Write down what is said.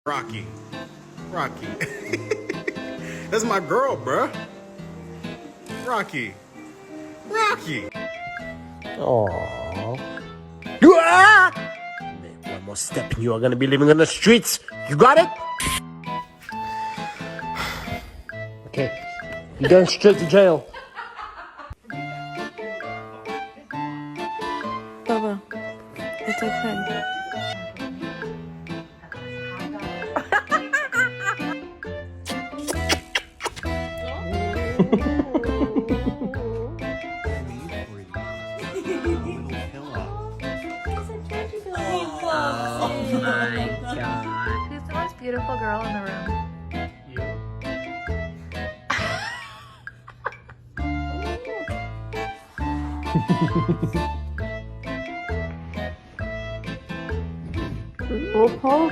Rocky. Rocky. That's my girl, bruh. Rocky. Rocky. Aww. You are! Make one more step and you are gonna be living on the streets. You got it? Okay. You're going straight to jail. Bubba, it's okay. Oh my god. Who's the most beautiful girl in the room? Oh, Paul.